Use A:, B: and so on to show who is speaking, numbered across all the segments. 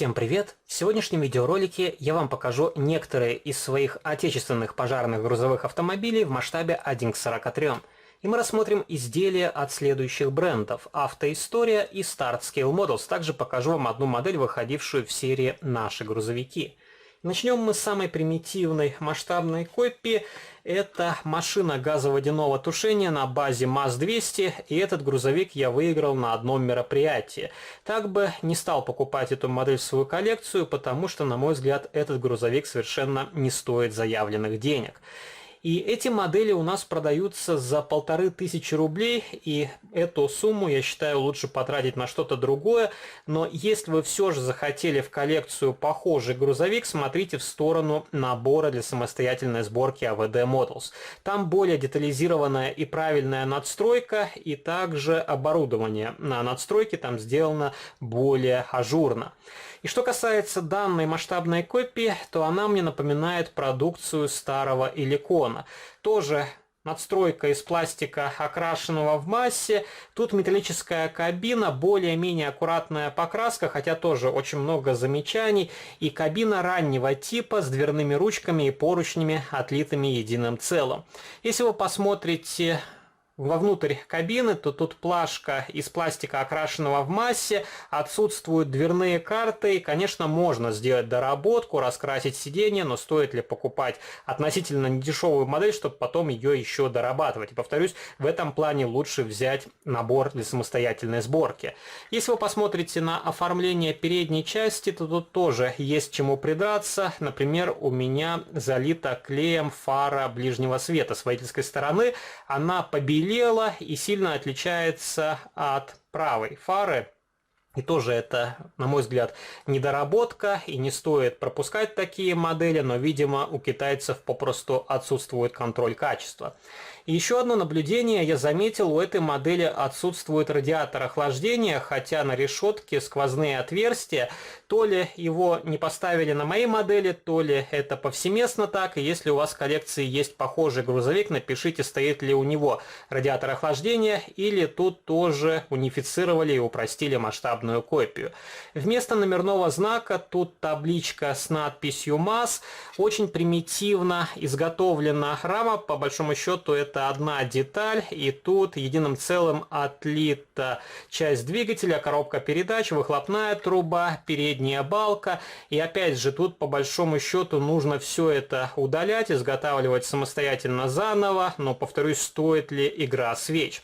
A: Всем привет! В сегодняшнем видеоролике я вам покажу некоторые из своих отечественных пожарных грузовых автомобилей в масштабе 1 к 43. И мы рассмотрим изделия от следующих брендов: Автоистория и Start Scale Models. Также покажу вам одну модель, выходившую в серии «Наши грузовики». Начнем мы с самой примитивной масштабной копии. Это машина газоводяного тушения на базе МАЗ-200, и этот грузовик я выиграл на одном мероприятии. Так бы не стал покупать эту модель в свою коллекцию, потому что, на мой взгляд, этот грузовик совершенно не стоит заявленных денег. И эти модели у нас продаются за 1500 рублей, и эту сумму, я считаю, лучше потратить на что-то другое. Но если вы все же захотели в коллекцию похожий грузовик, смотрите в сторону набора для самостоятельной сборки AVD Models. Там более детализированная и правильная надстройка, и также оборудование на надстройке там сделано более ажурно. И что касается данной масштабной копии, то она мне напоминает продукцию старого Иликона. Тоже надстройка из пластика, окрашенного в массе. Тут металлическая кабина, более-менее аккуратная покраска, хотя тоже очень много замечаний. И кабина раннего типа с дверными ручками и поручнями, отлитыми единым целым. Если вы посмотрите вовнутрь кабины, то тут плашка из пластика, окрашенного в массе, отсутствуют дверные карты, и, конечно, можно сделать доработку, раскрасить сиденье, но стоит ли покупать относительно недешевую модель, чтобы потом ее еще дорабатывать? И повторюсь, в этом плане лучше взять набор для самостоятельной сборки. Если вы посмотрите на оформление передней части, то тут тоже есть чему придраться. Например, у меня залита клеем фара ближнего света с водительской стороны, она побелела и сильно отличается от правой фары. И тоже это, на мой взгляд, недоработка, и не стоит пропускать такие модели, но, видимо, у китайцев попросту отсутствует контроль качества. И еще одно наблюдение я заметил: у этой модели отсутствует радиатор охлаждения, хотя на решетке сквозные отверстия. То ли его не поставили на моей модели, то ли это повсеместно так. И если у вас в коллекции есть похожий грузовик, напишите, стоит ли у него радиатор охлаждения, или тут тоже унифицировали и упростили масштабную копию. Вместо номерного знака тут табличка с надписью МАЗ. Очень примитивно изготовлена рама, по большому счету это одна деталь, и тут единым целым отлита часть двигателя, коробка передач, выхлопная труба, передняя балка. И опять же, тут по большому счету нужно все это удалять, изготавливать самостоятельно заново, но, повторюсь, стоит ли игра свеч.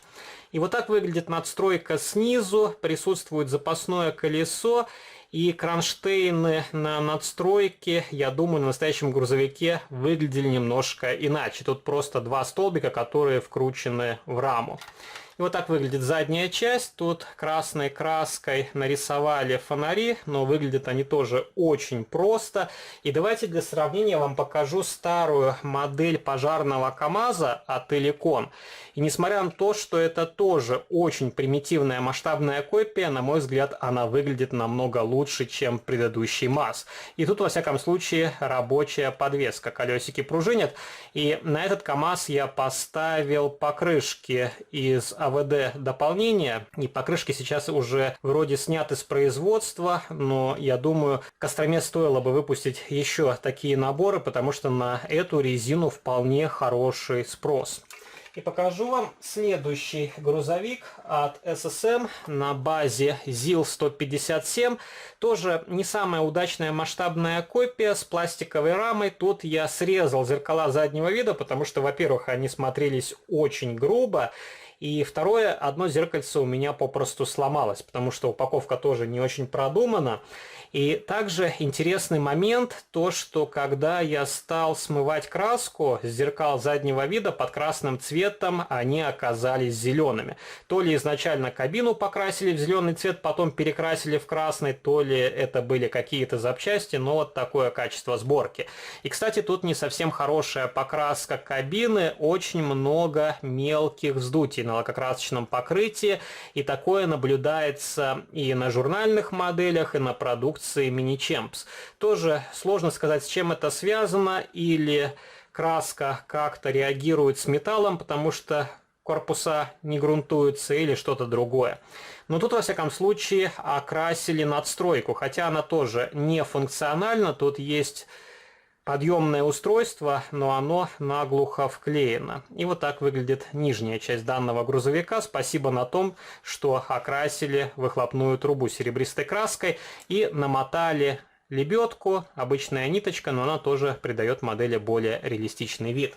A: И вот так выглядит надстройка снизу, присутствует запасное колесо. И кронштейны на надстройке, я думаю, на настоящем грузовике выглядели немножко иначе. Тут просто два столбика, которые вкручены в раму. И вот так выглядит задняя часть. Тут красной краской нарисовали фонари, но выглядят они тоже очень просто. И давайте для сравнения вам покажу старую модель пожарного КАМАЗа от Иликон. И несмотря на то, что это тоже очень примитивная масштабная копия, на мой взгляд, она выглядит намного лучше, чем предыдущий МАЗ. И тут, во всяком случае, рабочая подвеска. Колесики пружинят. И на этот КАМАЗ я поставил покрышки из АВД дополнения. И покрышки сейчас уже вроде сняты с производства, но я думаю, Костроме стоило бы выпустить еще такие наборы, потому что на эту резину вполне хороший спрос. И покажу вам следующий грузовик от ССМ на базе ЗИЛ-157. Тоже не самая удачная масштабная копия с пластиковой рамой. Тут я срезал зеркала заднего вида, потому что, во-первых, они смотрелись очень грубо. И второе, одно зеркальце у меня попросту сломалось, потому что упаковка тоже не очень продумана. И также интересный момент, то что когда я стал смывать краску с зеркал заднего вида, под красным цветом они оказались зелеными. То ли изначально кабину покрасили в зеленый цвет, потом перекрасили в красный, то ли это были какие-то запчасти, но вот такое качество сборки. И, кстати, тут не совсем хорошая покраска кабины, очень много мелких вздутий на лакокрасочном покрытии, и такое наблюдается и на журнальных моделях, и на продукции Mini-Champs. Тоже сложно сказать, с чем это связано, или краска как-то реагирует с металлом, потому что корпуса не грунтуются, или что-то другое. Но тут, во всяком случае, окрасили надстройку, хотя она тоже не функциональна. Тут есть подъемное устройство, но оно наглухо вклеено. И вот так выглядит нижняя часть данного грузовика. Спасибо на том, что окрасили выхлопную трубу серебристой краской и намотали лебедку, обычная ниточка, но она тоже придает модели более реалистичный вид.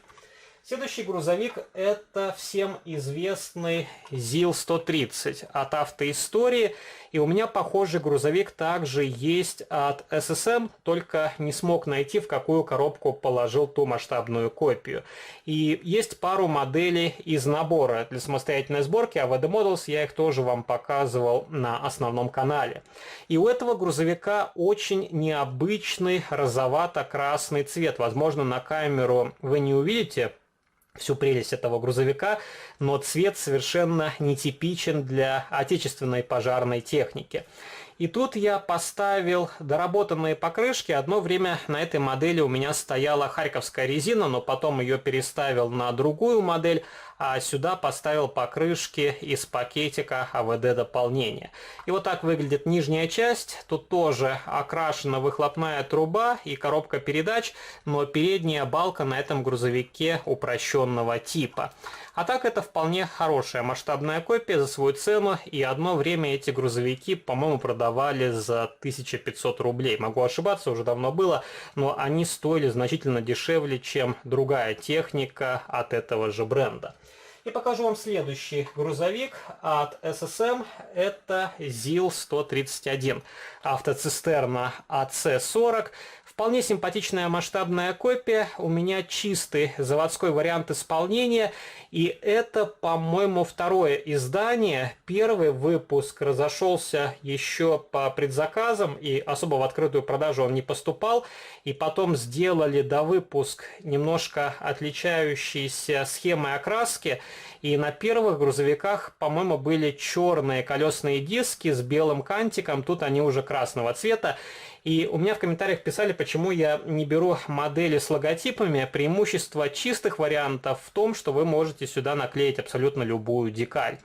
A: Следующий грузовик — это всем известный ЗИЛ-130 от Автоистории. И у меня похожий грузовик также есть от ССМ, только не смог найти, в какую коробку положил ту масштабную копию. И есть пару моделей из набора для самостоятельной сборки, AVD Models, я их тоже вам показывал на основном канале. И у этого грузовика очень необычный розовато-красный цвет. Возможно, на камеру вы не увидите всю прелесть этого грузовика, но цвет совершенно нетипичен для отечественной пожарной техники. И тут я поставил доработанные покрышки. Одно время на этой модели у меня стояла харьковская резина, но потом ее переставил на другую модель, а сюда поставил покрышки из пакетика АВД дополнения. И вот так выглядит нижняя часть. Тут тоже окрашена выхлопная труба и коробка передач, но передняя балка на этом грузовике упрощенного типа. А так это вполне хорошая масштабная копия за свою цену, и одно время эти грузовики, по-моему, продавали за 1500 рублей. Могу ошибаться, уже давно было, но они стоили значительно дешевле, чем другая техника от этого же бренда. И покажу вам следующий грузовик от ССМ. Это ЗИЛ-131. Автоцистерна АЦ-40. Вполне симпатичная масштабная копия. У меня чистый заводской вариант исполнения. И это, по-моему, второе издание. Первый выпуск разошелся еще по предзаказам, и особо в открытую продажу он не поступал. И потом сделали довыпуск немножко отличающейся схемой окраски. И на первых грузовиках, по-моему, были черные колесные диски с белым кантиком. Тут они уже красного цвета. И у меня в комментариях писали, почему я не беру модели с логотипами. Преимущество чистых вариантов в том, что вы можете сюда наклеить абсолютно любую декаль.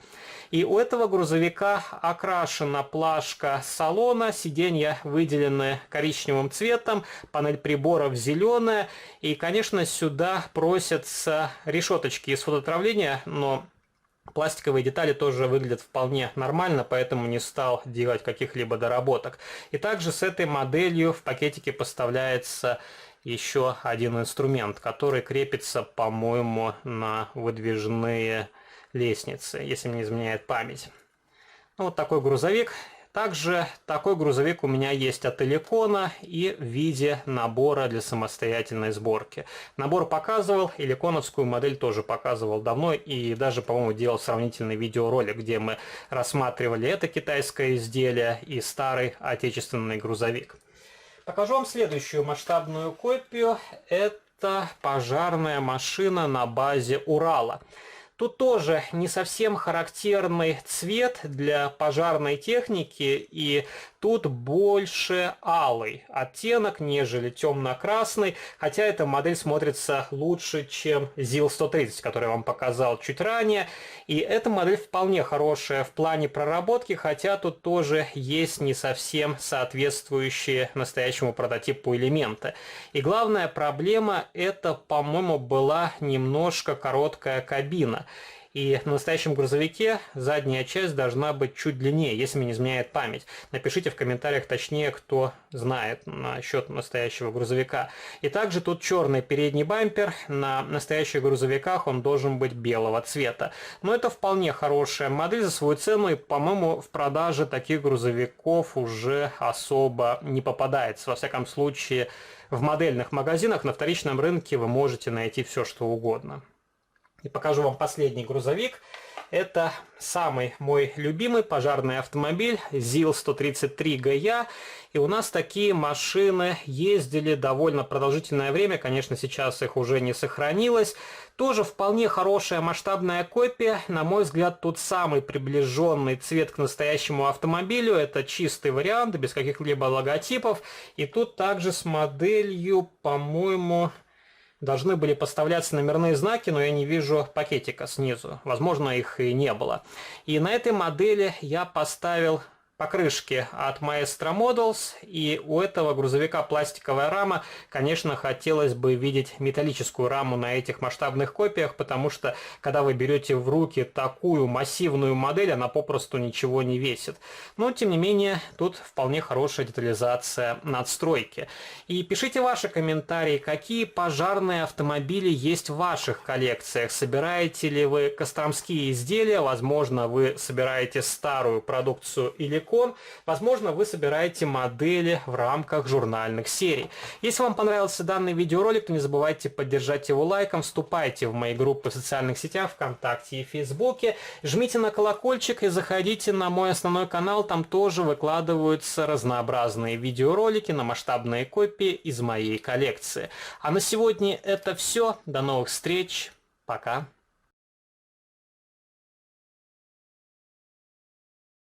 A: И у этого грузовика окрашена плашка салона, сиденья выделены коричневым цветом, панель приборов зеленая. И, конечно, сюда просятся решеточки из фототравления, но пластиковые детали тоже выглядят вполне нормально, поэтому не стал делать каких-либо доработок. И также с этой моделью в пакетике поставляется еще один инструмент, который крепится, по-моему, на выдвижные лестницы, если мне не изменяет память. Вот такой грузовик. Также такой грузовик у меня есть от Эликона и в виде набора для самостоятельной сборки. Набор показывал, эликоновскую модель тоже показывал давно, и даже, по-моему, делал сравнительный видеоролик, где мы рассматривали это китайское изделие и старый отечественный грузовик. Покажу вам следующую масштабную копию. Это пожарная машина на базе Урала. Тут тоже не совсем характерный цвет для пожарной техники, и тут больше алый оттенок, нежели темно-красный, хотя эта модель смотрится лучше, чем ЗИЛ-130, который я вам показал чуть ранее. И эта модель вполне хорошая в плане проработки, хотя тут тоже есть не совсем соответствующие настоящему прототипу элементы. И главная проблема — это, по-моему, была немножко короткая кабина. И на настоящем грузовике задняя часть должна быть чуть длиннее, если мне не изменяет память. Напишите в комментариях точнее, кто знает насчет настоящего грузовика. И также тут черный передний бампер. На настоящих грузовиках он должен быть белого цвета. Но это вполне хорошая модель за свою цену. И, по-моему, в продаже таких грузовиков уже особо не попадается. Во всяком случае, в модельных магазинах на вторичном рынке вы можете найти все, что угодно. И покажу вам последний грузовик. Это самый мой любимый пожарный автомобиль ЗИЛ-133ГЯ. И у нас такие машины ездили довольно продолжительное время. Конечно, сейчас их уже не сохранилось. Тоже вполне хорошая масштабная копия. На мой взгляд, тут самый приближенный цвет к настоящему автомобилю. Это чистый вариант, без каких-либо логотипов. И тут также с моделью, по-моему, должны были поставляться номерные знаки, но я не вижу пакетика снизу. Возможно, их и не было. И на этой модели я поставил покрышки от Maestro Models, и у этого грузовика пластиковая рама. Конечно, хотелось бы видеть металлическую раму на этих масштабных копиях, потому что, когда вы берете в руки такую массивную модель, она попросту ничего не весит. Но, тем не менее, тут вполне хорошая детализация надстройки. И пишите ваши комментарии, какие пожарные автомобили есть в ваших коллекциях. Собираете ли вы костромские изделия? Возможно, вы собираете старую продукцию или возможно, вы собираете модели в рамках журнальных серий. Если вам понравился данный видеоролик, то не забывайте поддержать его лайком, вступайте в мои группы в социальных сетях, ВКонтакте и Фейсбуке, жмите на колокольчик и заходите на мой основной канал, там тоже выкладываются разнообразные видеоролики на масштабные копии из моей коллекции. А на сегодня это все, до новых встреч, пока!